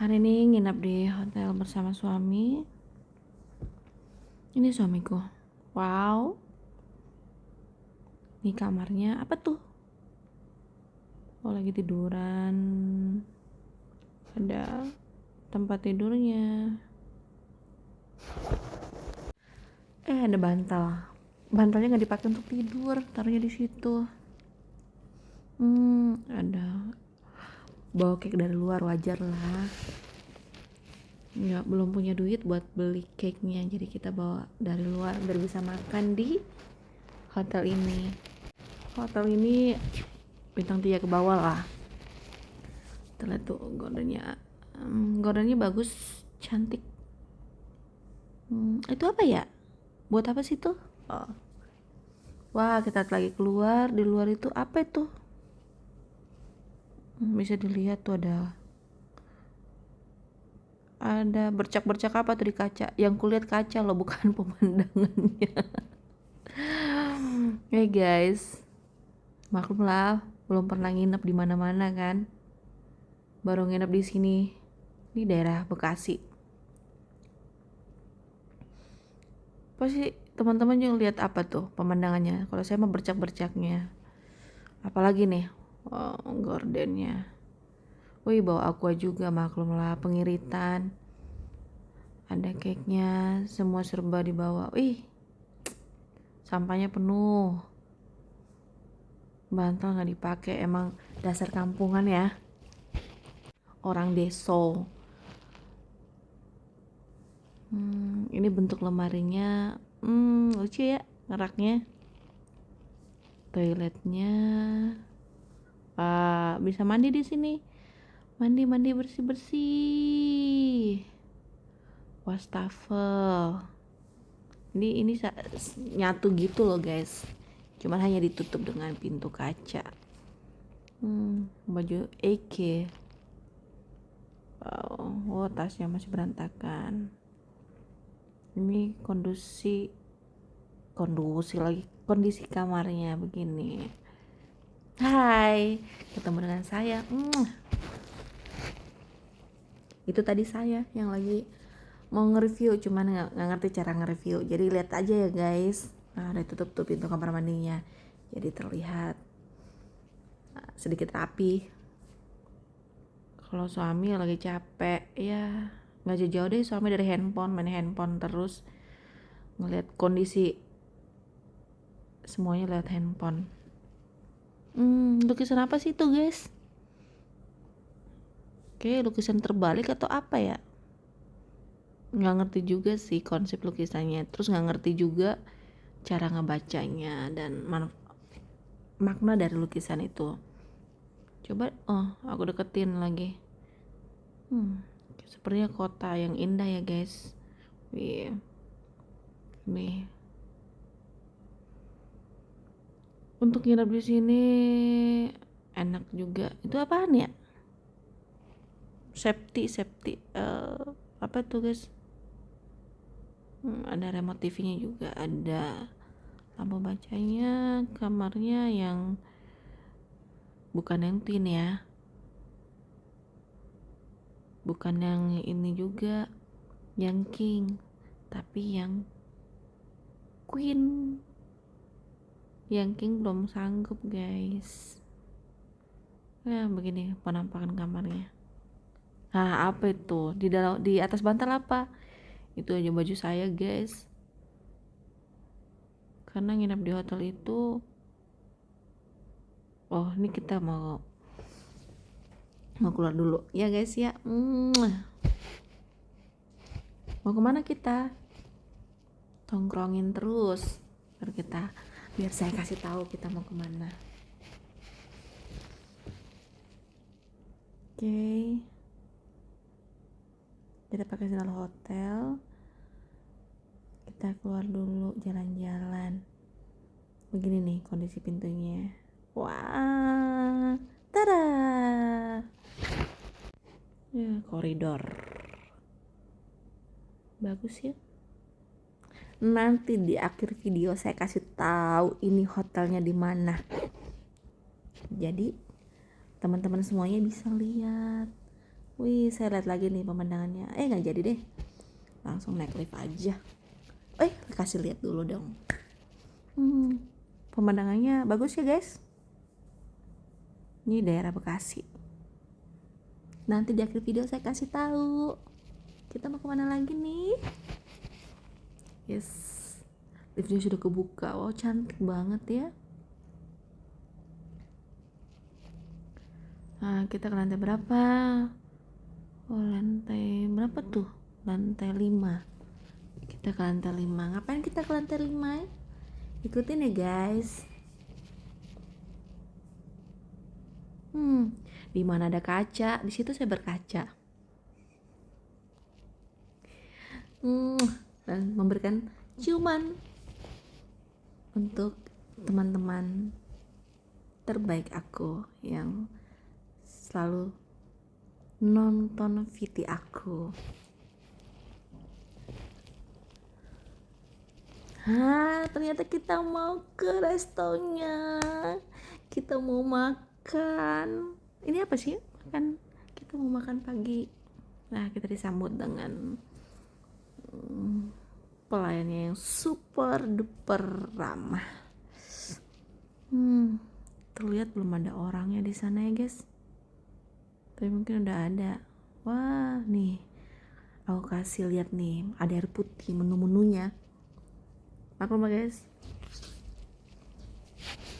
Hari ini nginap di hotel bersama suami. Ini suamiku. Wow. Ini kamarnya apa tuh? Oh, lagi tiduran. Ada tempat tidurnya. Ada bantal. Bantalnya nggak dipakai untuk tidur, taruhnya di situ. Ada bawa cake dari luar, wajar lah. Ya, belum punya duit buat beli cake-nya, jadi kita bawa dari luar biar bisa makan di hotel ini. Hotel ini bintang 3 ke bawah lah. Kita lihat tuh gordennya bagus, cantik. Itu apa ya? Buat apa sih tuh? Oh. Wah, kita lagi keluar. Di luar itu apa itu? Bisa dilihat tuh ada bercak-bercak apa tuh di kaca. Yang kulihat kaca loh, bukan pemandangannya. Hey guys, maklum lah, belum pernah nginep di mana-mana kan. Baru nginep di sini, di daerah Bekasi. Pasti teman-teman juga lihat apa tuh pemandangannya. Kalau saya mah bercak-bercaknya. Apalagi nih, gordennya. Wih, bawa aqua juga, maklum lah, pengiritan. Ada cake-nya, semua serba dibawa. Wih, sampahnya penuh. Bantal nggak dipakai, emang dasar kampungan ya. Orang deso. Ini bentuk lemarinya, lucu ya ngeraknya. Toiletnya, bisa mandi di sini. Mandi bersih. Wastafel. Ini nyatu gitu loh guys. Cuman hanya ditutup dengan pintu kaca. Baju EK. Wow, tasnya masih berantakan. Ini kondisi kamarnya begini. Hai, ketemu dengan saya. Itu tadi saya yang lagi mau nge-review, cuman nggak ngerti cara nge-review. Jadi lihat aja ya guys. Nah, udah tutup tuh pintu kamar mandinya. Jadi terlihat sedikit rapi. Kalau suami lagi capek, ya nggak jauh-jauh deh suami dari handphone, main handphone terus, ngeliat kondisi semuanya lihat handphone. Lukisan apa sih itu guys? Oke, lukisan terbalik atau apa ya? Nggak ngerti juga sih konsep lukisannya. Terus nggak ngerti juga cara ngebacanya dan makna dari lukisan itu. Coba, aku deketin lagi. Sepertinya kota yang indah ya guys. Nih, untuk nginep di sini enak juga. Itu apaan ya? Safety. Apa tuh guys? Ada remote TV-nya juga, ada lampu bacanya. Kamarnya yang bukan yang twin ya, bukan yang ini juga yang king, tapi yang queen. Yang king belum sanggup guys. Ya begini penampakan kamarnya. Nah, apa itu di atas bantal apa? Itu aja baju saya guys, karena nginep di hotel itu. Ini kita mau keluar dulu ya guys ya. Mau kemana kita? Tongkrongin terus biar saya kasih tahu kita mau kemana. Oke. Kita pakai sandal hotel. Kita keluar dulu jalan-jalan. Begini nih kondisi pintunya. Wah, tada. Ya, koridor. Bagus ya. Nanti di akhir video saya kasih tahu ini hotelnya di mana. Jadi teman-teman semuanya bisa lihat. Wih, saya lihat lagi nih pemandangannya. Nggak jadi deh, langsung naik lift aja. Kasih lihat dulu dong. Pemandangannya bagus ya guys. Ini daerah Bekasi. Nanti di akhir video saya kasih tahu kita mau kemana lagi nih. Yes, liftnya sudah kebuka. Wow, cantik banget ya. Nah, kita ke lantai berapa? Lantai berapa tuh? Lantai 5. Kita ke lantai 5. Ngapain kita ke lantai 5? Ikutin ya guys. Di mana ada kaca, di situ saya berkaca. Dan memberikan ciuman untuk teman-teman terbaik aku yang selalu nonton VT aku. Ternyata kita mau ke restonya. Kita mau makan. Ini apa sih? Kita mau makan pagi. Nah, kita disambut dengan pelayannya yang super duper ramah. Terlihat belum ada orangnya di sana ya guys. Tapi mungkin udah ada. Wah, nih. Aku kasih lihat nih, ada air putih menu-menunya. Maklum guys.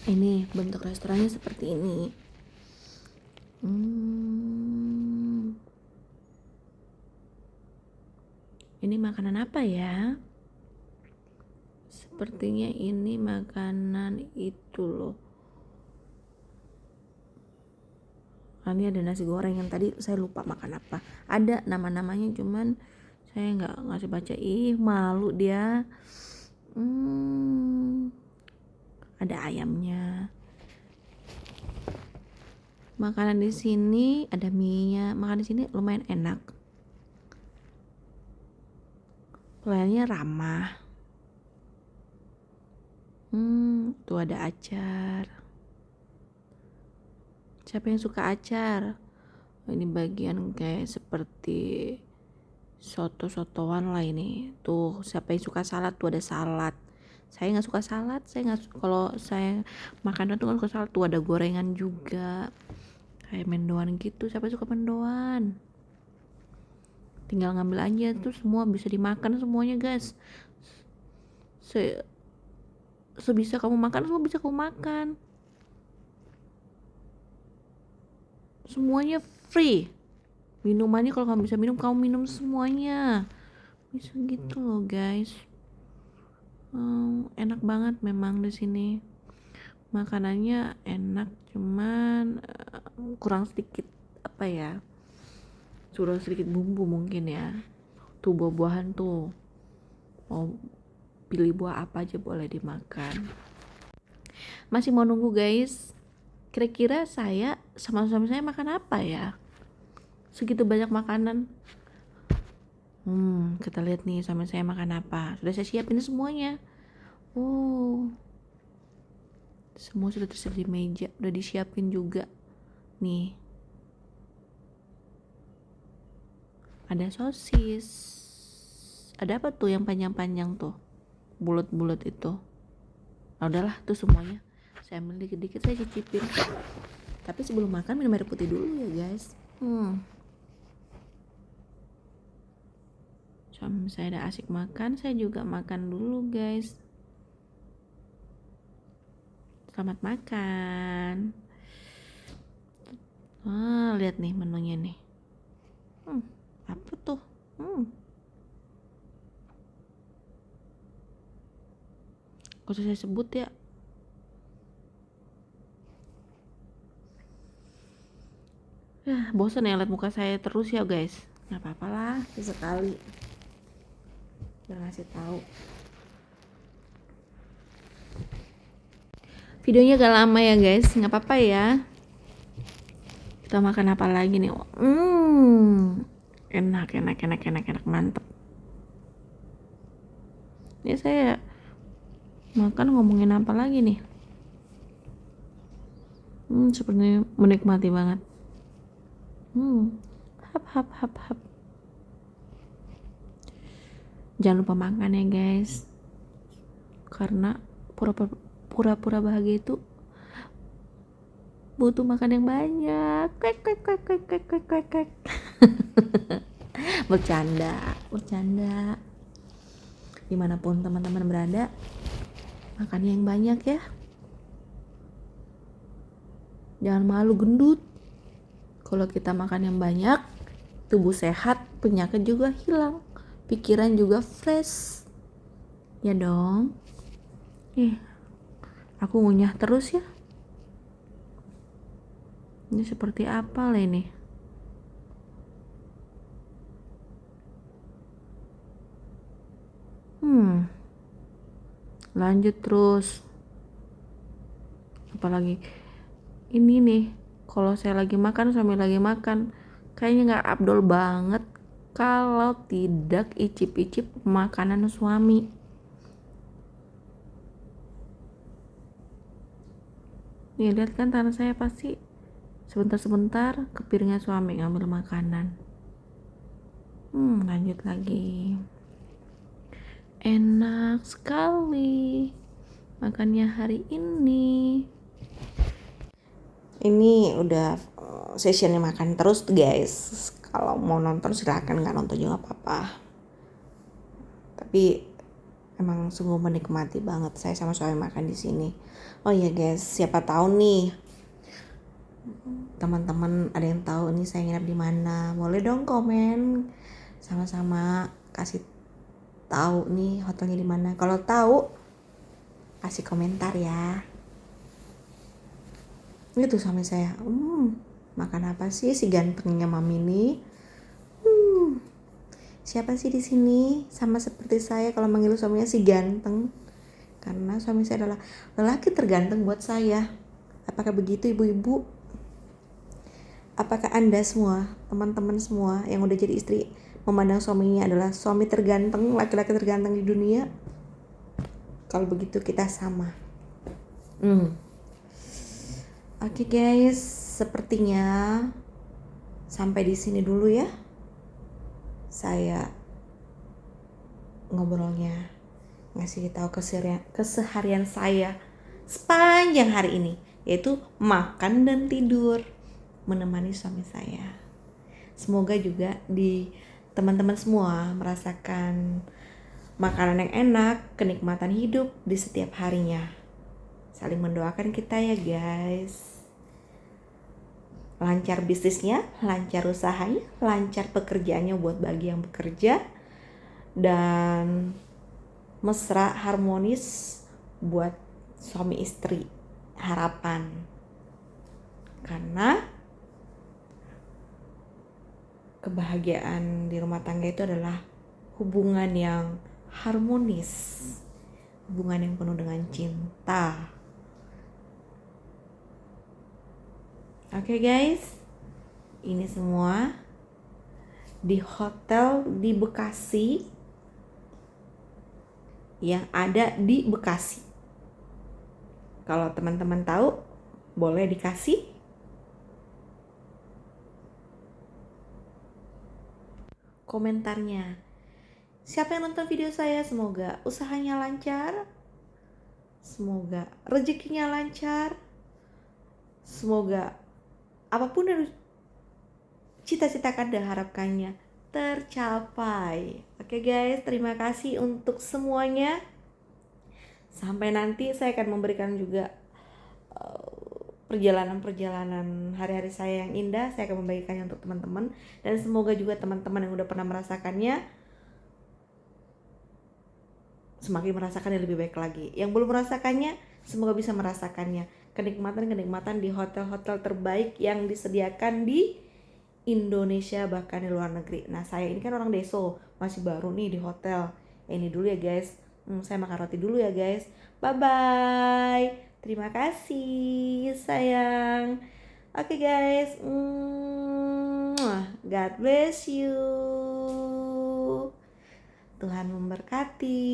Ini bentuk restorannya seperti ini. Ini makanan apa ya? Sepertinya ini makanan itu loh. Ini ada nasi goreng yang tadi saya lupa makan apa. Ada nama-namanya cuman saya nggak ngasih baca. Malu dia. Ada ayamnya. Makanan di sini ada mie-nya. Makan di sini lumayan enak. Pelayannya ramah. Tuh ada acar. Siapa yang suka acar? Ini bagian kayak seperti soto-sotoan lah ini. Tuh siapa yang suka salad, tuh ada salad. Saya nggak suka salad. Kalau saya makan tuh nggak suka salad. Tuh ada gorengan juga. Kayak mendoan gitu. Siapa yang suka mendoan? Tinggal ngambil aja tuh, semua bisa dimakan semuanya guys. Sebisa kamu makan, semua bisa kamu makan. Semuanya free. Minumannya kalau kamu bisa minum, kamu minum semuanya. Bisa gitu loh guys. Enak banget memang di sini. Makanannya enak, cuman kurang sedikit apa ya? Kurang sedikit bumbu mungkin ya. Tuh buah-buahan tuh. Mau pilih buah apa aja boleh dimakan. Masih mau nunggu guys. Kira-kira saya sama suami saya makan apa ya? Segitu banyak makanan. Kita lihat nih suami saya makan apa. Sudah saya siapin semuanya. Semua sudah tersedia di meja, udah disiapin juga. Nih. Ada sosis. Ada apa tuh yang panjang-panjang tuh? Bulat-bulat itu. Nah, udahlah tuh semuanya. Saya ambil dikit-dikit, saya cicipin. Tapi sebelum makan minum air putih dulu ya guys. Suami saya udah asik makan, saya juga makan dulu guys. Selamat makan. Lihat nih menunya nih. Apa tuh? Kok saya sebut ya? Bosan ya lihat muka saya terus ya guys. Nggak apa-apa lah, sesekali. Biar ngasih tahu. Videonya agak lama ya guys, nggak apa-apa ya. Kita makan apa lagi nih? Enak, mantep. Ini saya makan ngomongin apa lagi nih? Sepertinya menikmati banget. hap hap hap hap. Jangan lupa makan ya guys, karena pura-pura bahagia itu butuh makan yang banyak. Kwek kwek kwek kwek kwek kwek kwek kwek. Bercanda. Dimanapun teman-teman berada, makan yang banyak ya. Jangan malu gendut. Kalau kita makan yang banyak, tubuh sehat, penyakit juga hilang, pikiran juga fresh. Ya dong. Aku ngunyah terus ya. Ini seperti apa lah ini? Lanjut terus. Apalagi ini nih, kalau saya lagi makan sambil lagi makan, kayaknya nggak abdol banget kalau tidak icip-icip makanan suami. Nih lihat kan tangan saya, pasti sebentar-sebentar ke piringnya suami ngambil makanan. Lanjut lagi. Enak sekali makannya hari ini. Ini udah sessionnya makan terus guys. Kalau mau nonton silakan, nggak nonton juga apa-apa. Tapi emang sungguh menikmati banget saya sama suami makan di sini. Oh iya guys, siapa tahu nih teman-teman ada yang tahu nih saya nginep di mana, boleh dong komen, sama-sama kasih tahu nih hotelnya di mana. Kalau tahu kasih komentar ya. Itu suami saya, makan apa sih si gantengnya mami nih? Siapa sih di sini sama seperti saya kalau manggil suaminya si ganteng? Karena suami saya adalah lelaki terganteng buat saya. Apakah begitu ibu-ibu? Apakah Anda semua, teman-teman semua yang udah jadi istri, memandang suaminya adalah suami terganteng, laki-laki terganteng di dunia? Kalau begitu kita sama. Oke guys, sepertinya sampai di sini dulu ya. Saya ngobrolnya, ngasih tahu keseharian saya sepanjang hari ini, yaitu makan dan tidur, menemani suami saya. Semoga juga di teman-teman semua merasakan makanan yang enak, kenikmatan hidup di setiap harinya. Saling mendoakan kita ya guys. Lancar bisnisnya, lancar usahanya, lancar pekerjaannya buat bagi yang bekerja, dan mesra harmonis buat suami istri. Harapan, karena kebahagiaan di rumah tangga itu adalah hubungan yang harmonis, hubungan yang penuh dengan cinta. Oke guys, ini semua di hotel di Bekasi, yang ada di Bekasi. Kalau teman-teman tahu, boleh dikasih komentarnya. Siapa yang nonton video saya, semoga usahanya lancar, semoga rezekinya lancar, semoga apapun yang cita-citakan dan harapkannya tercapai. Oke guys, terima kasih untuk semuanya. Sampai nanti saya akan memberikan juga perjalanan hari-hari saya yang indah. Saya akan membagikannya untuk teman-teman, dan semoga juga teman-teman yang udah pernah merasakannya semakin merasakan yang lebih baik lagi. Yang belum merasakannya, semoga bisa merasakannya. Kenikmatan-kenikmatan di hotel-hotel terbaik yang disediakan di Indonesia, bahkan di luar negeri. Nah, saya ini kan orang deso, masih baru nih di hotel. Ini dulu ya guys. Saya makan roti dulu ya guys. Bye-bye. Terima kasih sayang. Oke guys. God bless you. Tuhan memberkati.